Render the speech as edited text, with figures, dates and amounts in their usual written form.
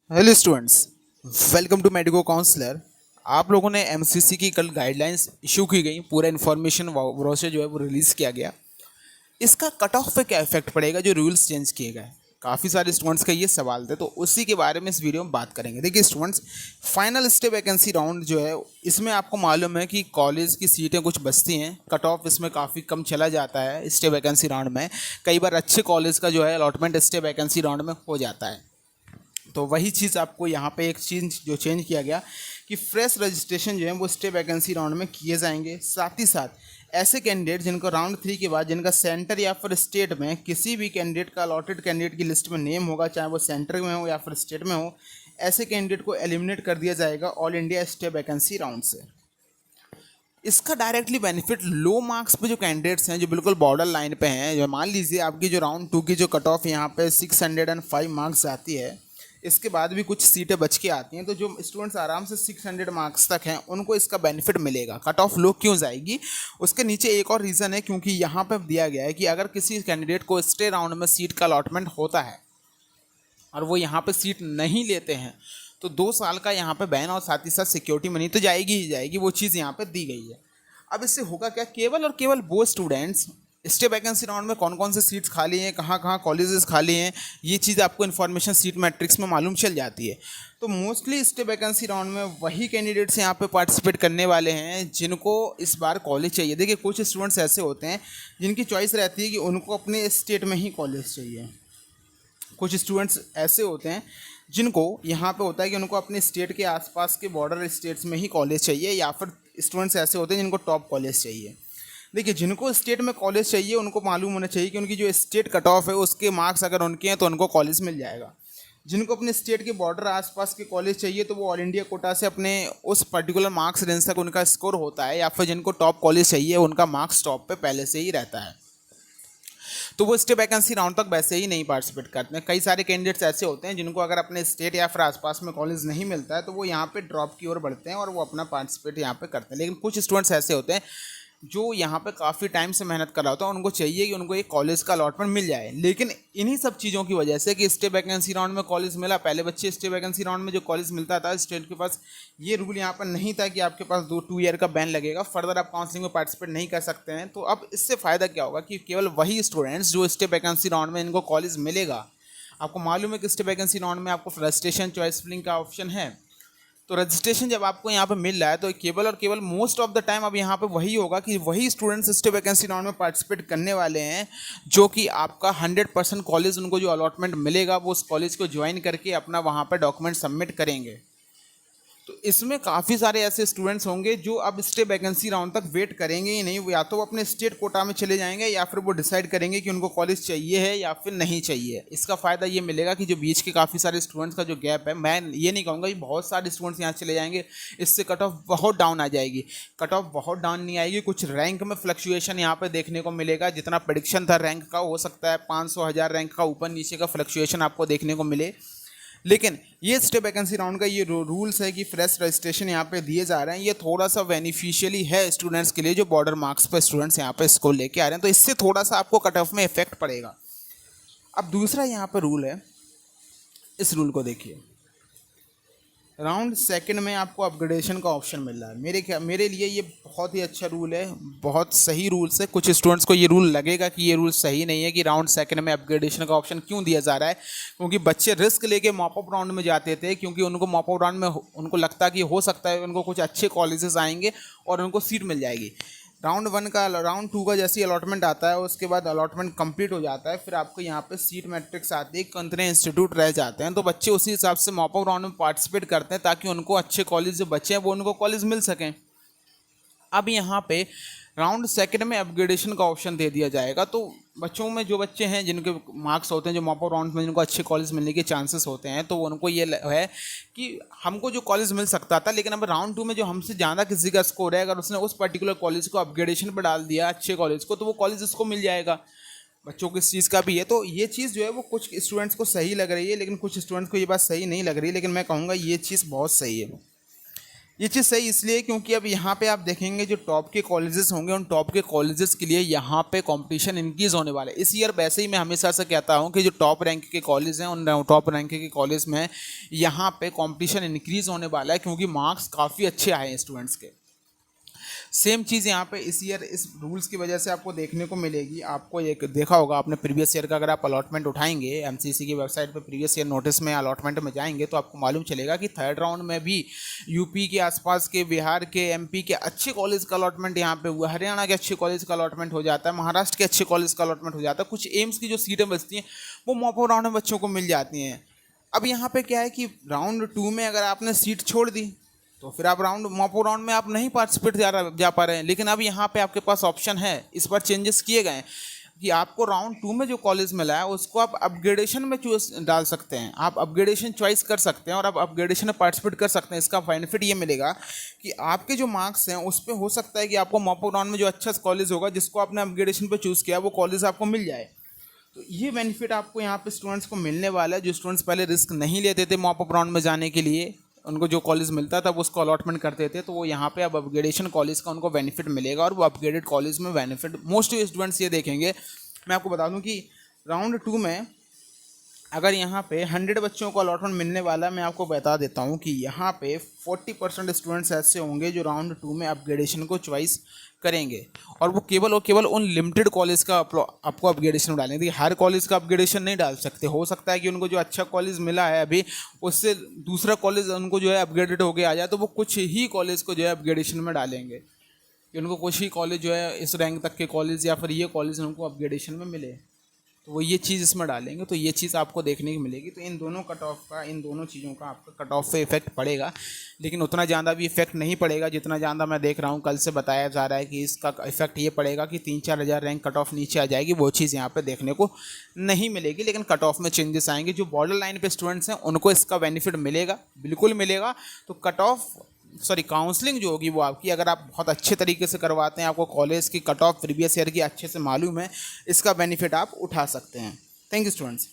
Hello students, welcome to medico counsellor. आप लोगों ने एमसीसी की कल गाइडलाइंस इशू की गई, पूरा इन्फॉर्मेशन ब्रोशर जो है वो रिलीज़ किया गया। इसका कट ऑफ पे क्या इफेक्ट पड़ेगा जो रूल्स चेंज किए गए? काफ़ी सारे स्टूडेंट्स का ये सवाल थे, तो उसी के बारे में इस वीडियो में बात करेंगे। देखिए students, final stay vacancy round जो है, इसमें आपको मालूम है कि कॉलेज की सीटें कुछ बचती हैं, कट ऑफ इसमें काफ़ी कम चला जाता है स्टे वैकेंसी राउंड में। कई बार अच्छे कॉलेज का जो है अलॉटमेंट स्टे वैकेंसी राउंड में हो जाता है। तो वही चीज़ आपको यहाँ पे एक चीज़ जो चेंज किया गया कि फ्रेश रजिस्ट्रेशन जो है वो स्टे वैकेंसी राउंड में किए जाएंगे। साथ ही साथ ऐसे कैंडिडेट जिनको राउंड 3 के बाद जिनका सेंटर या फिर स्टेट में किसी भी कैंडिडेट का अलॉटेड कैंडिडेट की लिस्ट में नेम होगा, चाहे वो सेंटर में हो या फिर स्टेट में हो, ऐसे कैंडिडेट को एलिमिनेट कर दिया जाएगा all India stay vacancy round से। इसका डायरेक्टली बेनिफिट लो मार्क्स पे जो कैंडिडेट्स हैं, जो बिल्कुल बॉर्डर लाइन पे हैं, जो मान लीजिए आपकी जो राउंड 2 की जो कट ऑफ यहाँ पे 605 मार्क्स आती है, इसके बाद भी कुछ सीटें बच के आती हैं, तो जो स्टूडेंट्स आराम से 600 मार्क्स तक हैं उनको इसका बेनिफिट मिलेगा। कट ऑफ लो क्यों जाएगी, उसके नीचे एक और रीज़न है, क्योंकि यहाँ पर दिया गया है कि अगर किसी कैंडिडेट को स्टे राउंड में सीट का अलॉटमेंट होता है और वो यहाँ पे सीट नहीं लेते हैं, तो 2 साल का यहाँ पे बैन और साथ ही साथ सिक्योरिटी मनी तो जाएगी ही जाएगी। वो चीज़ यहाँ पे दी गई है। अब इससे होगा क्या, केवल और केवल वो स्टूडेंट्स स्टे वैकेंसी राउंड में कौन कौन से सीट्स खाली हैं, कहाँ कहाँ कॉलेजेस खाली हैं, ये चीज़ आपको इन्फॉर्मेशन सीट मैट्रिक्स में मालूम चल जाती है। तो मोस्टली स्टे वैकेंसी राउंड में वही कैंडिडेट्स यहाँ पे पार्टिसिपेट करने वाले हैं जिनको इस बार कॉलेज चाहिए। देखिए कुछ स्टूडेंट्स ऐसे होते हैं जिनकी चॉइस रहती है कि उनको अपने स्टेट में ही कॉलेज चाहिए। कुछ स्टूडेंट्स ऐसे होते हैं जिनको यहाँ पे होता है कि उनको अपने स्टेट के आसपास के बॉर्डर स्टेट्स में ही कॉलेज चाहिए, या फिर स्टूडेंट्स ऐसे होते हैं जिनको टॉप कॉलेज चाहिए। देखिए जिनको स्टेट में कॉलेज चाहिए उनको मालूम होना चाहिए कि उनकी जो स्टेट कट ऑफ है उसके मार्क्स अगर उनके हैं तो उनको कॉलेज मिल जाएगा। जिनको अपने स्टेट के बॉर्डर आसपास के कॉलेज चाहिए तो वो ऑल इंडिया कोटा से अपने उस पर्टिकुलर मार्क्स रेंज तक उनका स्कोर होता है, या फिर जिनको टॉप कॉलेज चाहिए उनका मार्क्स टॉप पे पहले से ही रहता है, तो वो स्टे वैकेंसी राउंड तक वैसे ही नहीं पार्टिसिपेट करते हैं। कई सारे कैंडिडेट्स ऐसे होते हैं जिनको अगर अपने स्टेट या फिर आसपास में कॉलेज नहीं मिलता है तो वो यहाँ पे ड्रॉप की ओर बढ़ते हैं और वो अपना पार्टिसिपेट यहाँ पे करते हैं। लेकिन कुछ स्टूडेंट्स ऐसे होते हैं जो यहाँ पे काफ़ी टाइम से मेहनत कर रहा होता है, उनको चाहिए कि उनको एक कॉलेज का अलॉटमेंट मिल जाए। लेकिन इन्हीं सब चीज़ों की वजह से कि स्टे वैकेंसी राउंड में कॉलेज मिला, पहले बच्चे स्टे वैकेंसी राउंड में जो कॉलेज मिलता था स्टेट के पास, ये रूल यहाँ पर नहीं था कि आपके पास 2 ईयर का बैन लगेगा, फर्दर आप काउंसलिंग में पार्टिसिपेट नहीं कर सकते हैं। तो अब इससे फ़ायदा क्या होगा कि केवल वही स्टूडेंट्स जो स्टे वैकेंसी राउंड में इनको कॉलेज मिलेगा। आपको मालूम है कि स्टे वैकेंसी राउंड में आपको रजिस्ट्रेशन चॉइस फिलिंग का ऑप्शन है, तो रजिस्ट्रेशन जब आपको यहाँ पे मिल रहा है तो केवल और केवल मोस्ट ऑफ द टाइम अब यहाँ पे वही होगा कि वही स्टूडेंट्स स्टे वैकेंसी राउंड में पार्टिसिपेट करने वाले हैं, जो कि आपका 100% कॉलेज उनको जो अलॉटमेंट मिलेगा वो उस कॉलेज को ज्वाइन करके अपना वहाँ पे डॉक्यूमेंट सबमिट करेंगे। तो इसमें काफ़ी सारे ऐसे स्टूडेंट्स होंगे जो अब स्टे वैकेंसी राउंड तक वेट करेंगे ही नहीं, वो या तो वो अपने स्टेट कोटा में चले जाएंगे या फिर वो डिसाइड करेंगे कि उनको कॉलेज चाहिए है या फिर नहीं चाहिए। इसका फ़ायदा ये मिलेगा कि जो बीच के काफ़ी सारे स्टूडेंट्स का जो गैप है, मैं ये नहीं कहूँगा कि बहुत सारे स्टूडेंट्स यहाँ चले जाएंगे, इससे कट ऑफ बहुत डाउन आ जाएगी। कट ऑफ बहुत डाउन नहीं आएगी, कुछ रैंक में फ्लक्चुएशन यहाँ पर देखने को मिलेगा। जितना प्रेडिक्शन था रैंक का, हो सकता है 500 1000 रैंक का ऊपर नीचे का फ्लक्चुएशन आपको देखने को मिले। लेकिन ये स्टे वैकेंसी राउंड का ये रूल्स है कि फ्रेश रजिस्ट्रेशन यहाँ पे दिए जा रहे हैं, ये थोड़ा सा बेनिफिशियली है स्टूडेंट्स के लिए जो बॉर्डर मार्क्स पे स्टूडेंट्स यहाँ पे स्कोर लेके आ रहे हैं, तो इससे थोड़ा सा आपको कट ऑफ में इफेक्ट पड़ेगा। अब दूसरा यहाँ पर रूल है, इस रूल को देखिए। राउंड सेकंड में आपको अपग्रेडेशन का ऑप्शन मिल रहा है। मेरे लिए ये बहुत ही अच्छा रूल है, बहुत सही रूल्स है। कुछ स्टूडेंट्स को ये रूल लगेगा कि ये रूल सही नहीं है कि राउंड सेकंड में अपग्रेडेशन का ऑप्शन क्यों दिया जा रहा है, क्योंकि बच्चे रिस्क लेके मॉप अप राउंड में जाते थे, क्योंकि उनको मॉप अप राउंड में उनको लगता कि हो सकता है उनको कुछ अच्छे कॉलेजेस आएंगे और उनको सीट मिल जाएगी। राउंड टू का जैसे अलॉटमेंट आता है उसके बाद अलॉटमेंट कंप्लीट हो जाता है, फिर आपको यहाँ पे सीट मैट्रिक्स आती है, कितने इंस्टीट्यूट रह जाते हैं, तो बच्चे उसी हिसाब से मॉप अप राउंड में पार्टिसिपेट करते हैं ताकि उनको अच्छे कॉलेज जो बच्चे हैं वो उनको कॉलेज मिल सकें। अब यहाँ पे राउंड सेकंड में अपग्रेडेशन का ऑप्शन दे दिया जाएगा, तो बच्चों में जो बच्चे हैं जिनके मार्क्स होते हैं, जो मॉप अप राउंड में जिनको अच्छे कॉलेज मिलने के चांसेस होते हैं, तो उनको ये है कि हमको जो कॉलेज मिल सकता था, लेकिन अब राउंड 2 में जो हमसे ज़्यादा किसी का स्कोर है, अगर उसने उस पर्टिकुलर कॉलेज को अपग्रेडेशन पर डाल दिया अच्छे कॉलेज को, तो वो कॉलेज उसको मिल जाएगा। बच्चों को इस चीज़ का भी है, तो ये चीज़ जो है वो कुछ स्टूडेंट्स को सही लग रही है, लेकिन कुछ स्टूडेंट्स को ये बात सही नहीं लग रही है, लेकिन मैं कहूँगा ये चीज़ बहुत सही है। ये चीज़ सही इसलिए क्योंकि अब यहाँ पे आप देखेंगे जो टॉप के कॉलेजेस होंगे उन टॉप के कॉलेजेस के लिए यहाँ पे कंपटीशन इंक्रीज होने वाला है। इस ईयर वैसे ही मैं हमेशा से कहता हूँ कि जो टॉप रैंक के कॉलेज हैं उन टॉप रैंक के कॉलेज में यहाँ पे कंपटीशन इंक्रीज होने वाला है क्योंकि मार्क्स काफ़ी अच्छे आए हैं स्टूडेंट्स के। सेम चीज़ यहाँ पे इस ईयर इस रूल्स की वजह से आपको देखने को मिलेगी। आपको एक देखा होगा आपने प्रीवियस ईयर का, अगर आप अलॉटमेंट उठाएंगे एमसीसी की वेबसाइट पे प्रीवियस ईयर नोटिस में अलॉटमेंट में जाएंगे तो आपको मालूम चलेगा कि थर्ड राउंड में भी यूपी के आसपास के, बिहार के, एमपी के अच्छे कॉलेज का अलॉटमेंट यहाँ पे हुआ, हरियाणा के अच्छे कॉलेज का अलॉटमेंट हो जाता है, महाराष्ट्र के अच्छे कॉलेज का अलॉटमेंट हो जाता है। कुछ एम्स की जो सीटें बचती हैं वो मॉप राउंड में बच्चों को मिल जाती हैं। अब यहाँ पे क्या है कि राउंड 2 में अगर आपने सीट छोड़ दी तो फिर आप मॉपो राउंड में आप नहीं पार्टिसिपेट जा पा रहे हैं। लेकिन अब यहाँ पे आपके पास ऑप्शन है, इस बार चेंजेस किए गए हैं कि आपको राउंड 2 में जो कॉलेज मिला है उसको आप अपग्रेडेशन में चूज डाल सकते हैं, आप अपग्रेडेशन चॉइस कर सकते हैं और आप अपग्रेडेशन में पार्टिसिपेट कर सकते हैं। इसका बेनिफिट ये मिलेगा कि आपके जो मार्क्स हैं उस पर हो सकता है कि आपको मॉपो राउंड में जो अच्छा कॉलेज होगा जिसको आपने अपग्रेडेशन पर चूज़ किया वो कॉलेज आपको मिल जाए। तो ये बेनिफिट आपको यहाँ पे स्टूडेंट्स को मिलने वाला है। जो स्टूडेंट्स पहले रिस्क नहीं लेते थे मॉप अप राउंड में जाने के लिए, उनको जो कॉलेज मिलता था वो उसको अलॉटमेंट करते थे, तो वो यहाँ पे अब अपग्रेडेशन कॉलेज का उनको बेनिफिट मिलेगा और वो अपग्रेडेड कॉलेज में बेनिफिट मोस्ट स्टूडेंट्स ये देखेंगे। मैं आपको बता दूँ कि राउंड 2 में अगर यहाँ पे 100 बच्चों को अलॉटमेंट मिलने वाला है, मैं आपको बता देता हूँ कि यहाँ पे 40% स्टूडेंट्स ऐसे होंगे जो राउंड 2 में अपग्रेडेशन को चॉइस करेंगे और वो केवल उन लिमिटेड कॉलेज का आपको अपग्रेडेशन डालेंगे। देखिए हर कॉलेज का अपग्रेडेशन नहीं डाल सकते, हो सकता है कि उनको जो अच्छा कॉलेज मिला है अभी उससे दूसरा कॉलेज उनको जो है अपग्रेडेड होके आ जाए, तो वो कुछ ही कॉलेज को जो है अपग्रेडेशन में डालेंगे कि उनको कुछ ही कॉलेज जो है इस रैंक तक के कॉलेज या फिर ये कॉलेज उनको अपग्रेडेशन में मिले, तो वो ये चीज़ इसमें डालेंगे। तो ये चीज़ आपको देखने की मिलेगी। तो इन दोनों कट ऑफ का, इन दोनों चीज़ों का आपका कट ऑफ पे इफेक्ट पड़ेगा, लेकिन उतना ज़्यादा भी इफेक्ट नहीं पड़ेगा जितना ज़्यादा मैं देख रहा हूँ कल से बताया जा रहा है कि इसका इफेक्ट ये पड़ेगा कि 3-4 हज़ार रैंक कट ऑफ नीचे आ जाएगी। वो चीज़ यहाँ पे देखने को नहीं मिलेगी, लेकिन कट ऑफ में चेंजेस आएंगे। जो बॉर्डर लाइन पे स्टूडेंट्स हैं उनको इसका बेनिफिट मिलेगा, बिल्कुल मिलेगा। तो काउंसलिंग जो होगी वो आपकी, अगर आप बहुत अच्छे तरीके से करवाते हैं, आपको कॉलेज की कट ऑफ प्रीवियस ईयर की अच्छे से मालूम है, इसका बेनिफिट आप उठा सकते हैं। Thank you students.